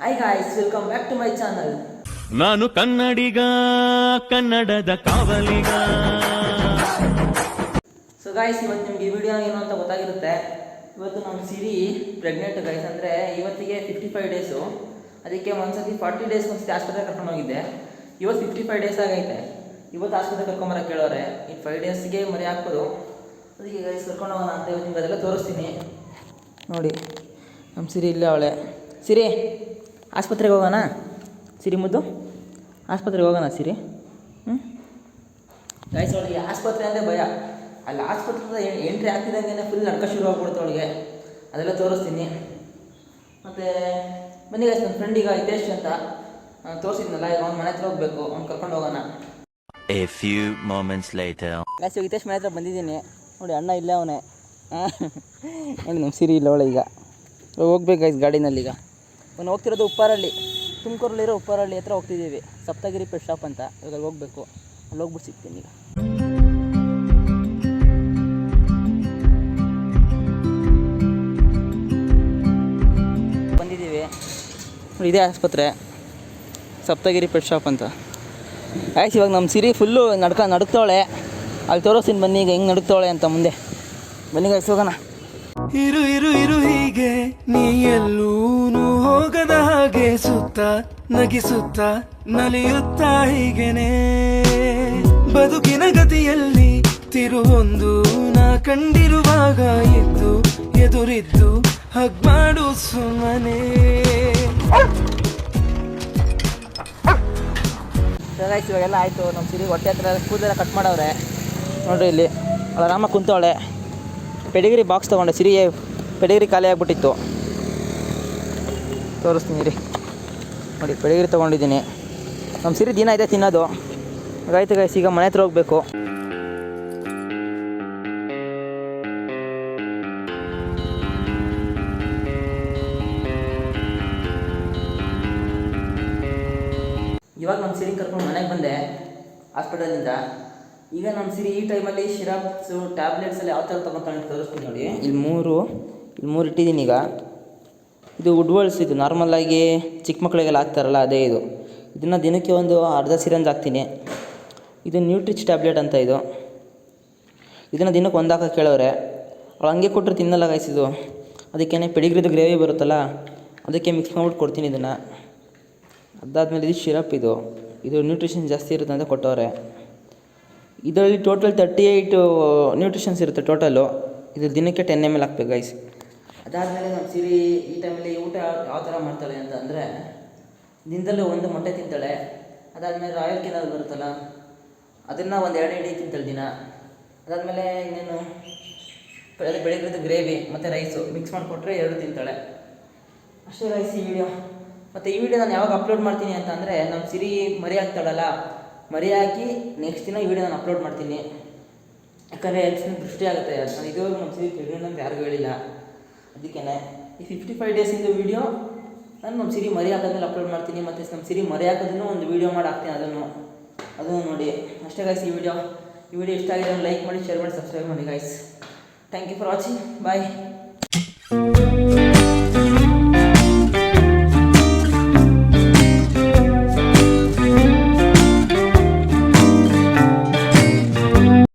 Hi guys, welcome back to my channel. ನಾನು ಕನ್ನಡಿಗ ಕನ್ನಡದ ಕಾವಲಿಗ. So guys, ಇವತ್ತು ನಿಮ್ಗೆ ಈ ವಿಡಿಯೋ ಏನು ಅಂತ ಗೊತ್ತಾಗಿರುತ್ತೆ. ಇವತ್ತು ನಮ್ಮ ಸಿರಿ ಪ್ರೆಗ್ನೆಂಟ್ ಗೈಸ್, ಅಂದರೆ ಇವತ್ತಿಗೆ 55 ಡೇಸು. ಅದಕ್ಕೆ ಒಂದ್ಸತಿ 40 ಡೇಸ್ ಒಂದ್ಸತಿ ಆಸ್ಪತ್ರೆಗೆ ಕರ್ಕೊಂಡು ಹೋಗಿದ್ದೆ. ಇವತ್ತು 55 ಡೇಸ್ ಆಗೈತೆ. ಇವತ್ತು ಆಸ್ಪತ್ರೆಗೆ ಕರ್ಕೊಂಬರಕ್ಕೆ ಕೇಳೋರೆ. ಈ 5 ಡೇಸ್ಗೆ ಮರಿ ಹಾಕ್ಬೋದು. ಅದಕ್ಕೆ ಗೈಸ್ ಕರ್ಕೊಂಡು ಹೋಗೋಣ ಅಂತ ಇವತ್ತು ನಿಮ್ಗೆ ಅದೆಲ್ಲ ತೋರಿಸ್ತೀನಿ. ನೋಡಿ ನಮ್ಮ ಸಿರಿ ಇಲ್ಲೇ ಅವಳೆ. ಸಿರಿ, ಆಸ್ಪತ್ರೆಗೆ ಹೋಗೋಣ. ಸಿರಿ ಮುದ್ದು, ಆಸ್ಪತ್ರೆಗೆ ಹೋಗೋಣ ಸಿರಿ. ಗೈಸ್, ಅವಳಿಗೆ ಆಸ್ಪತ್ರೆ ಅಂದರೆ ಭಯ. ಅಲ್ಲಿ ಆಸ್ಪತ್ರೆ ಎಂಟ್ರಿ ಆಗ್ತಿದ್ದಂಗೆ ಫುಲ್ ನಡ್ಕ ಶುರು ಆಗ್ಬಿಡುತ್ತೆ ಅವಳಿಗೆ. ಅದೆಲ್ಲ ತೋರಿಸ್ತೀನಿ. ಮತ್ತು ಬನ್ನಿ ಗೈಸ್, ನನ್ನ ಫ್ರೆಂಡಿಗ ಹಿತೇಶ್ ಅಂತ ತೋರಿಸಿದ್ನಲ್ಲ, ಈಗ ಅವ್ನ ಮನೆ ಹತ್ರ ಹೋಗ್ಬೇಕು. ಅವ್ನು ಕರ್ಕೊಂಡು ಹೋಗೋಣ. A few moments later. Guys, Hitesh ಮನೆ ಹತ್ರ ಬಂದಿದ್ದೀನಿ. ನೋಡಿ, ಅಣ್ಣ ಇಲ್ಲೇ ಅವನೇ. ನೋಡಿ, ನಮ್ಮ ಸಿರಿ ಇಲ್ಲ ಅವಳೆ. ಈಗ ಹೋಗ್ಬೇಕು ಗೈಸ್ ಗಾಡಿನಲ್ಲಿ. ಈಗ ಅವ್ನು ಹೋಗ್ತಿರೋದು ಉಪ್ಪಾರಳ್ಳಿ, ತುಮಕೂರಲ್ಲಿರೋ ಉಪ್ಪಾರಳ್ಳಿ ಹತ್ರ ಹೋಗ್ತಿದ್ದೀವಿ. ಸಪ್ತಗಿರಿ ಪೆಟ್ ಶಾಪ್ ಅಂತ. ಇವಾಗ ಹೋಗಬೇಕು. ಅಲ್ಲಿ ಹೋಗ್ಬಿಟ್ಟು ಸಿಗ್ತೀನಿ ಈಗ. ಬಂದಿದ್ದೀವಿ ನೋಡಿ, ಇದೇ ಆಸ್ಪತ್ರೆ, ಸಪ್ತಗಿರಿ ಪೆಟ್ ಶಾಪ್ ಅಂತ. ಆಯ್ತು, ಇವಾಗ ನಮ್ಮ ಸಿರಿ ಫುಲ್ಲು ನಡುಕ್ತಾವಳೆ. ಅಲ್ಲಿ ತೋರಿಸ್ತೀನಿ ಬನ್ನಿ ಈಗ ಹೆಂಗೆ ನಡುಕ್ತಾವಳೆ ಅಂತ. ಮುಂದೆ ಬನ್ನಿ ಗೈಸ್, ಹೋಗೋಣ. ಇರು ಇರು ಇರು ಹೀಗೆ ನೀ ಎಲ್ಲೂನು ಹೋಗದ ಹಾಗೆ, ಸುತ್ತ ನಗಿಸುತ್ತ ನಲಿಯುತ್ತ ಹೀಗೆನೆ ಬದುಕಿನ ಗತಿಯಲ್ಲಿ ತಿರುವೊಂದು ನಾ ಕಂಡಿರುವಾಗ ಎದ್ದು ಎದುರಿದ್ದು ಹಗ್ ಮಾಡು ಸುಮ್ಮನೆ. ಇವಾಗೆಲ್ಲ ಆಯಿತು. ನಮ್ಮ ಸಿರಿ ಹೊಟ್ಟೆ ಹತ್ರ ಕೂದಲೆಲ್ಲ ಕಟ್ ಮಾಡವ್ರೆ. ನೋಡಿರಿ, ಇಲ್ಲಿ ಅವಳ ರಾಮ ಕುಂತವಳೆ. ಪೆಡಿಗ್ರಿ ಬಾಕ್ಸ್ ತೊಗೊಂಡೆ. ಸಿರಿ ಪೆಡಿಗ್ರಿ ಖಾಲಿ ಆಗಿಬಿಟ್ಟಿತ್ತು. ತೋರಿಸ್ತೀನಿ ರೀ. ನೋಡಿ, ಪೆಡಿಗ್ರಿ ತೊಗೊಂಡಿದ್ದೀನಿ. ನಮ್ಮ ಸಿರಿ ದಿನ ಇದೆ ತಿನ್ನೋದು. ಆಯ್ತು ಗೈಸ್, ಈಗ ಮನೆ ಹತ್ರ ಹೋಗಬೇಕು. ಇವಾಗ ನಮ್ಮ ಸಿರಿ ಕರ್ಕೊಂಡು ಮನೆಗೆ ಬಂದೆ ಹಾಸ್ಪಿಟಲಿಂದ. ಈಗ ನಮ್ಮ ಸಿರಿ ಈ ಟೈಮಲ್ಲಿ ಸಿರಪ್ಸು ಟ್ಯಾಬ್ಲೆಟ್ಸಲ್ಲಿ ಯಾವ ಥರ ತೊಗೊತಾಳೆ ತೋರಿಸ್ತೀನಿ ನೋಡಿ. ಇಲ್ಲಿ ಮೂರು ಇಟ್ಟಿದ್ದೀನಿ. ಈಗ ಇದು ವುಡ್ವಲ್ಸ್. ಇದು ನಾರ್ಮಲಾಗಿ ಚಿಕ್ಕ ಮಕ್ಕಳಿಗೆಲ್ಲ ಹಾಕ್ತಾರಲ್ಲ, ಅದೇ ಇದು. ಇದನ್ನು ದಿನಕ್ಕೆ ಒಂದು ಅರ್ಧ ಸಿರಂಜ್ ಹಾಕ್ತೀನಿ. ಇದು ನ್ಯೂಟ್ರಿಚ್ ಟ್ಯಾಬ್ಲೆಟ್ ಅಂತ. ಇದನ್ನು ದಿನಕ್ಕೆ ಒಂದು ಹಾಕಕ್ಕೆ ಕೇಳೋರೆ. ಅವಳು ಹಂಗೆ ಕೊಟ್ಟರೆ ತಿನ್ನಲ್ಲ ಗೈಸ್. ಇದು ಅದಕ್ಕೇ ಪೆಡಿಗ್ರಿದು ಗ್ರೇವಿ ಬರುತ್ತಲ್ಲ, ಅದಕ್ಕೆ ಮಿಕ್ಸ್ ಮಾಡ್ಬಿಟ್ಟು ಕೊಡ್ತೀನಿ ಇದನ್ನು. ಅದಾದಮೇಲೆ ಇದು ಸಿರಪ್. ಇದು ನ್ಯೂಟ್ರಿಷನ್ ಜಾಸ್ತಿ ಇರುತ್ತೆ ಅಂತ ಕೊಟ್ಟವ್ರೆ. ಇದರಲ್ಲಿ ಟೋಟಲ್ 38 ನ್ಯೂಟ್ರಿಷನ್ಸ್ ಇರುತ್ತೆ ಟೋಟಲು. ಇದು ದಿನಕ್ಕೆ 10 ml ಹಾಕ್ಬೇಕು ಗೈಸ್. ಅದಾದಮೇಲೆ ನಮ್ಮ ಸಿರಿ ಈ ಟೈಮಲ್ಲಿ ಊಟ ಯಾವ ಥರ ಮಾಡ್ತಾಳೆ ಅಂತ ಅಂದರೆ, ದಿನದಲ್ಲೂ ಒಂದು ಮೊಟ್ಟೆ ತಿಂತಾಳೆ. ಅದಾದಮೇಲೆ ರಾಯಲ್ ಕಿನಲ್ ಬರುತ್ತಲ್ಲ, ಅದನ್ನು ಒಂದು 2 ಇಡೀ ತಿಂತಾಳೆ ದಿನ. ಅದಾದಮೇಲೆ ಇನ್ನೇನು ಬೆಳಗ್ಗೆದು ಗ್ರೇವಿ ಮತ್ತು ರೈಸು ಮಿಕ್ಸ್ ಮಾಡಿಕೊಟ್ರೆ 2 ತಿಂತಾಳೆ ಅಷ್ಟೇ ಗೈಸ್ ಈ ವಿಡಿಯೋ. ಮತ್ತು ಈ ವಿಡಿಯೋ ನಾನು ಯಾವಾಗ ಅಪ್ಲೋಡ್ ಮಾಡ್ತೀನಿ ಅಂತ ಅಂದರೆ, ನಮ್ಮ ಸಿರಿ ಮರಿ ಹಾಕ್ತಾಳಲ್ಲ, ಮರಿ ಹಾಕಿ ನೆಕ್ಸ್ಟ್ ದಿನ ಈ ವಿಡಿಯೋ ನಾನು ಅಪ್ಲೋಡ್ ಮಾಡ್ತೀನಿ. ಯಾಕಂದರೆ ಎಲ್ಸಿನ ದೃಷ್ಟಿ ಆಗುತ್ತೆ. ನಾನು ಇದುವರೆಗೂ ನಮ್ಮ ಸಿರಿ ಪ್ರೆಗ್ನೆಂಟ್ ಅಂತ ಯಾರಿಗೂ ಹೇಳಿಲ್ಲ. ಅದಕ್ಕೇ ಈ 55 ಡೇಸಿಂದ ವೀಡಿಯೋ ನಾನು ನಮ್ಮ ಸಿರಿ ಮರಿ ಹಾಕೋದ್ಮೇಲೆ ಅಪ್ಲೋಡ್ ಮಾಡ್ತೀನಿ. ಮತ್ತು ನಮ್ಮ ಸಿರಿ ಮರಿ ಹಾಕೋದನ್ನು ಒಂದು ವೀಡಿಯೋ ಮಾಡಿ ಹಾಕ್ತೀನಿ. ಅದನ್ನು ನೋಡಿ. ಅಷ್ಟೇ ಗೈಸ್ ಈ ವಿಡಿಯೋ ಇಷ್ಟ ಆಗಿದೆ ಲೈಕ್ ಮಾಡಿ, ಶೇರ್ ಮಾಡಿ, ಸಬ್ಸ್ಕ್ರೈಬ್ ಮಾಡಿ guys. Thank you for watching. Bye.